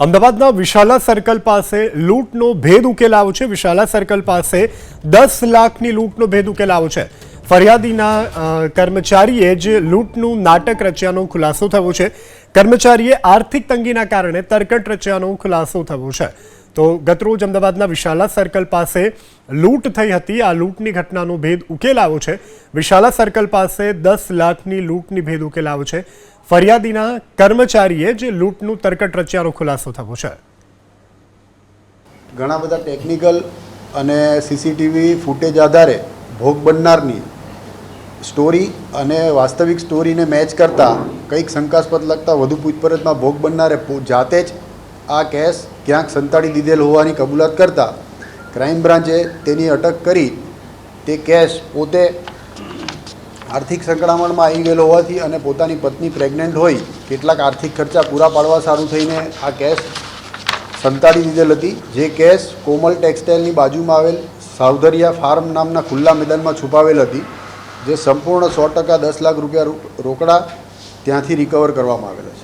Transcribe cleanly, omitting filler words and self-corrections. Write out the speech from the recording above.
અમદાવાદના વિશાલા સર્કલ પાસે લૂંટનો ભેદ ઉકેલાયો છે। વિશાલા સર્કલ પાસે 10 લાખની લૂંટનો ભેદ ઉકેલાયો છે। ફરિયાદીના કર્મચારીએ જ લૂંટનું નાટક રચ્યાનો ખુલાસો થયો છે। કર્મચારીએ આર્થિક તંગીના કારણે તરકટ રચ્યાનો ખુલાસો થયો છે। તો ગતરોજ અમદાવાદના વિશાલા સર્કલ પાસે લૂંટ થઈ હતી। આ લૂંટની ઘટનાનો ભેદ ઉકેલાયો છે। વિશાલા સર્કલ પાસે 10 લાખની લૂંટની ભેદ ઉકેલાયો છે। ફરિયાદીના કર્મચારીએ જ લૂંટનું તરકટ રચ્યાનો ખુલાસો થયો છે। ઘણા બધા ટેકનિકલ અને સીસીટીવી ફૂટેજ આધારે ભોગ બનનારની સ્ટોરી અને વાસ્તવિક સ્ટોરીને મેચ કરતા કંઈક શંકાસ્પદ લગતા વધુ પૂછપરછમાં ભોગ બનનારે જાતે જ આ કેસ ક્યાંક સંતાડી લીધેલ હોવાની કબૂલાત કરતા ક્રાઇમ બ્રાન્ચે તેની અટક કરી તે કેસ પોતે આર્થિક સંકળામણમાં આવી ગયેલો હોવાથી અને પોતાની પત્ની પ્રેગ્નન્ટ હોય કેટલાક આર્થિક ખર્ચા પૂરા પાડવા સારું થઈને આ કેસ સંતાડી દીધેલ હતી। જે કેસ કોમલ ટેક્સટાઇલની બાજુમાં આવેલ સાવધરિયા ફાર્મ નામના ખુલ્લા મેદાનમાં છુપાવેલ હતી, જે સંપૂર્ણ 100% 10 લાખ રૂપિયા રોકડા ત્યાંથી રિકવર કરવામાં આવેલા છે।